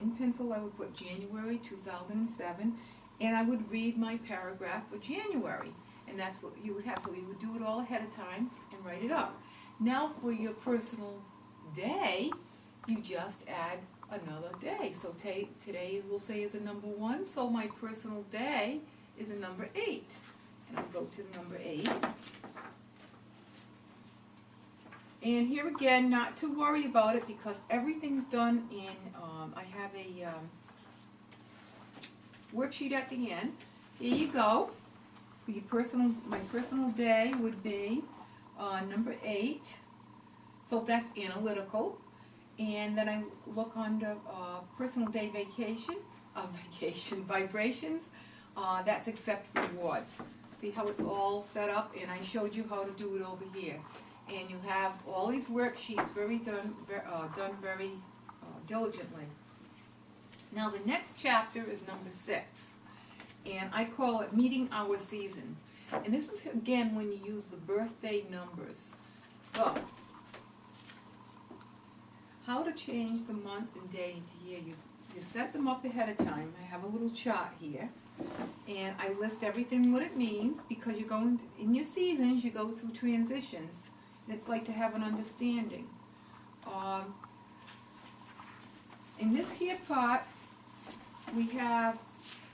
in pencil I would put January 2007, and I would read my paragraph for January, and that's what you would have. So you would do it all ahead of time and write it up. Now for your personal day, you just add another day. So today we'll say is a number 1, so my personal day is a number 8. And I'll go to number 8. And here again, not to worry about it because everything's done in, I have a worksheet at the end. Here you go. For your my personal day would be number 8. So that's analytical. And then I look under personal day vibrations. That's accept rewards. See how it's all set up? And I showed you how to do it over here. And you have all these worksheets done very diligently. Now the next chapter is number 6. And I call it meeting our season. And this is again when you use the birthday numbers. So, how to change the month and day into year. You set them up ahead of time. I have a little chart here. And I list everything what it means because you're going to, in your seasons you go through transitions. And it's like to have an understanding. In this here part, we have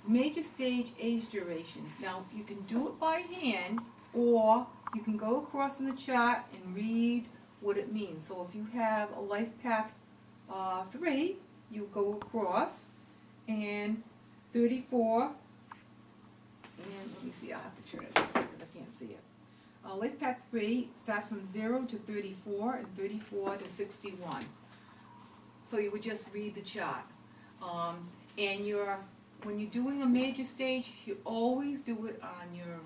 major stage age durations. Now, you can do it by hand, or you can go across in the chart and read what it means. So if you have a life path 3, you go across, and 34, and let me see, I'll have to turn it this way because I can't see it. Life path 3 starts from 0 to 34 and 34 to 61. So you would just read the chart. And when you're doing a major stage, you always do it on your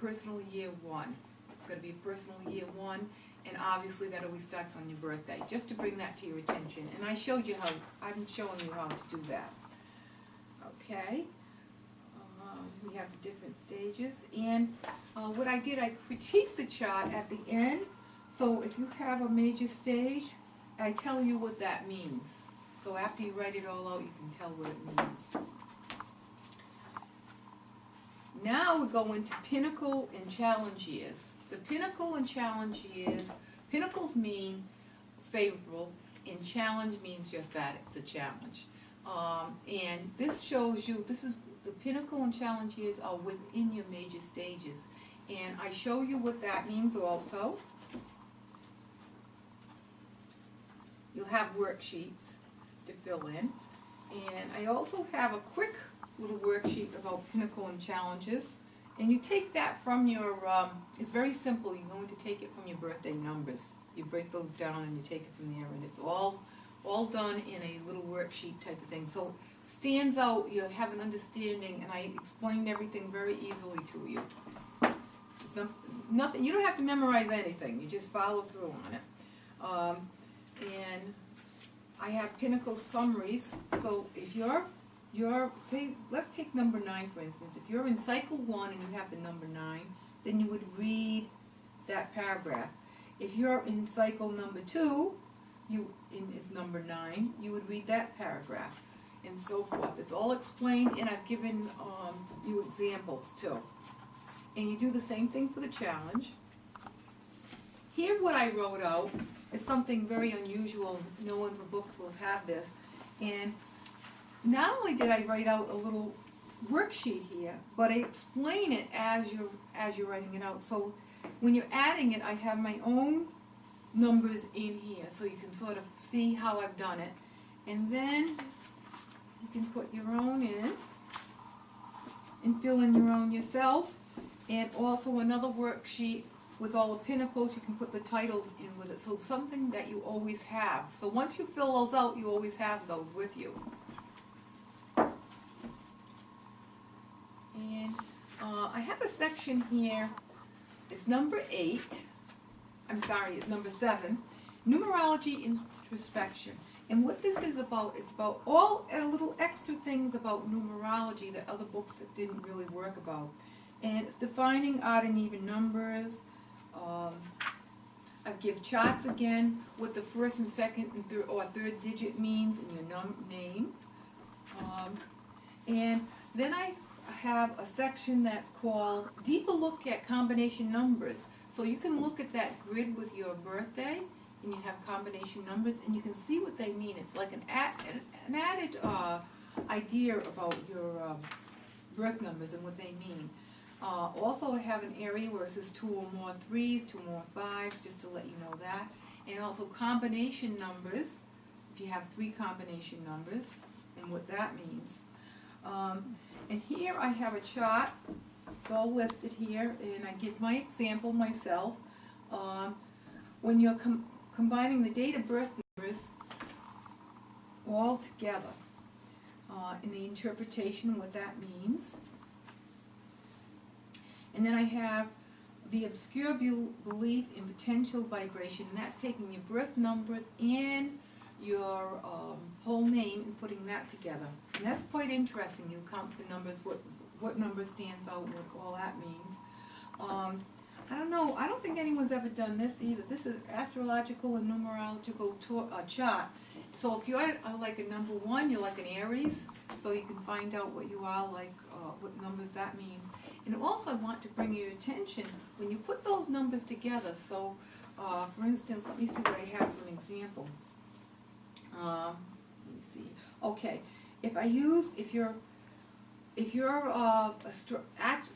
personal year 1. It's going to be personal year 1, and obviously that always starts on your birthday, just to bring that to your attention. And I showed you how, I'm showing you how to do that. Okay. We have the different stages, and what I did, I critiqued the chart at the end. So if you have a major stage, I tell you what that means. So after you write it all out, you can tell what it means. Now we go into pinnacle and challenge years. The pinnacle and challenge years, pinnacles mean favorable, and challenge means just that, it's a challenge. And this shows you, this is the pinnacle and challenge years are within your major stages. And I show you what that means also. You'll have worksheets to fill in. And I also have a quick little worksheet about pinnacle and challenges. And you take that from your, it's very simple. You're going to take it from your birthday numbers. You break those down and you take it from there. And it's all done in a little worksheet type of thing. So stands out, you have an understanding, and I explained everything very easily to you. It's nothing, you don't have to memorize anything, you just follow through on it. And I have pinnacle summaries, so if say, let's take number 9 for instance. If you're in cycle 1 and you have the number 9, then you would read that paragraph. If you're in cycle number 2, it's number 9, you would read that paragraph. And so forth. It's all explained, and I've given you examples too. And you do the same thing for the challenge. Here what I wrote out is something very unusual. No one in the book will have this. And not only did I write out a little worksheet here, but I explain it as you're writing it out. So when you're adding it, I have my own numbers in here, so you can sort of see how I've done it. And then you can put your own in and fill in your own yourself. And also another worksheet with all the pinnacles, you can put the titles in with it. So something that you always have. So once you fill those out, you always have those with you. And I have a section here, it's number 8. I'm sorry, it's number 7. Numerology introspection. And what this is about, it's about all little extra things about numerology that other books that didn't really work about. And it's defining odd and even numbers. I give charts again, what the first and second and third digit means in your name. And then I have a section that's called Deeper Look at Combination Numbers. So you can look at that grid with your birthday, and you have combination numbers, and you can see what they mean. It's like an added idea about your birth numbers and what they mean. Also, I have an area where it says 2 or more 3s, 2 more 5s, just to let you know that. And also combination numbers, if you have 3 combination numbers, and what that means. And here I have a chart. It's all listed here, and I give my example myself. When you're combining the date of birth numbers all together, in the interpretation of what that means. And then I have the obscure belief in potential vibration, and that's taking your birth numbers and your whole name and putting that together. And that's quite interesting. You count the numbers, what number stands out, what all that means. I don't know, I don't think anyone's ever done this either. This is astrological and numerological chart. So if you're like a number 1, you're like an Aries, so you can find out what you are, like what numbers that means. And also I want to bring your attention, when you put those numbers together, so for instance, let me see what I have for an example. Let me see. Okay, if your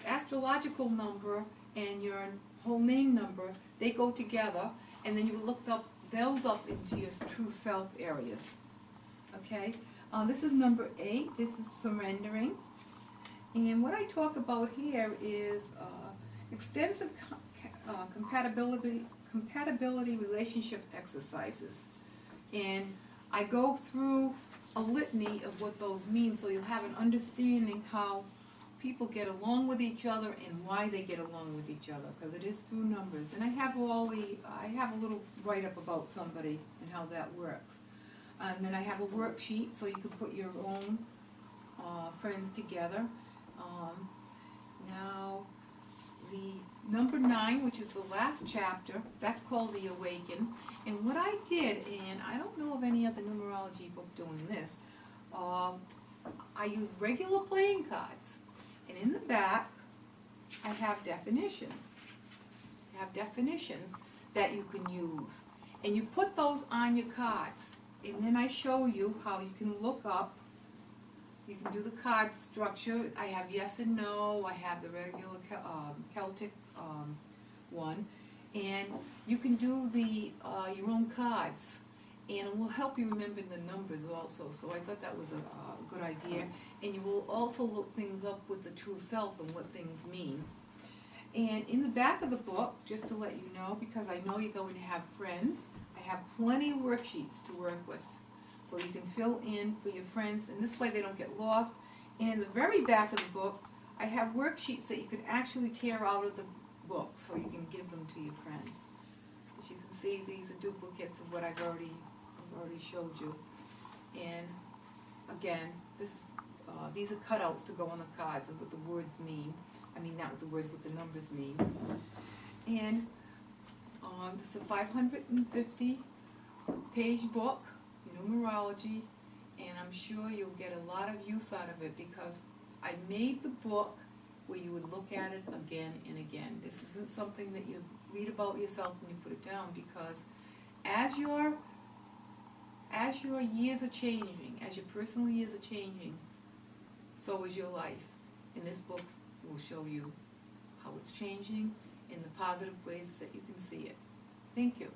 astrological number and your whole name number, they go together, and then you look those up into your true self areas. Okay, this is number 8. This is surrendering, and what I talk about here is extensive compatibility relationship exercises, and I go through a litany of what those mean, so you'll have an understanding how people get along with each other and why they get along with each other, because it is through numbers. And I have I have a little write-up about somebody and how that works. And then I have a worksheet so you can put your own friends together. Now, the number 9, which is the last chapter, that's called the Awaken. And what I did, and I don't know of any other numerology book doing this, I use regular playing cards. And in the back, I have definitions. I have definitions that you can use. And you put those on your cards. And then I show you how you can look up. You can do the card structure. I have yes and no. I have the regular Celtic one. And you can do your own cards. And it will help you remember the numbers also. So I thought that was a good idea. And you will also look things up with the true self and what things mean. And in the back of the book, just to let you know, because I know you're going to have friends, I have plenty of worksheets to work with. So you can fill in for your friends, and this way they don't get lost. And in the very back of the book, I have worksheets that you can actually tear out of the book so you can give them to your friends. As you can see, these are duplicates of what I've already showed you. And again, these are cutouts to go on the cards of what the words mean. I mean, not what the words, what the numbers mean. And this is a 550-page book, Numerology, and I'm sure you'll get a lot of use out of it, because I made the book where you would look at it again and again. This isn't something that you read about yourself and you put it down, because as your years are changing, as your personal years are changing, so is your life. And this book will show you how it's changing in the positive ways that you can see it. Thank you.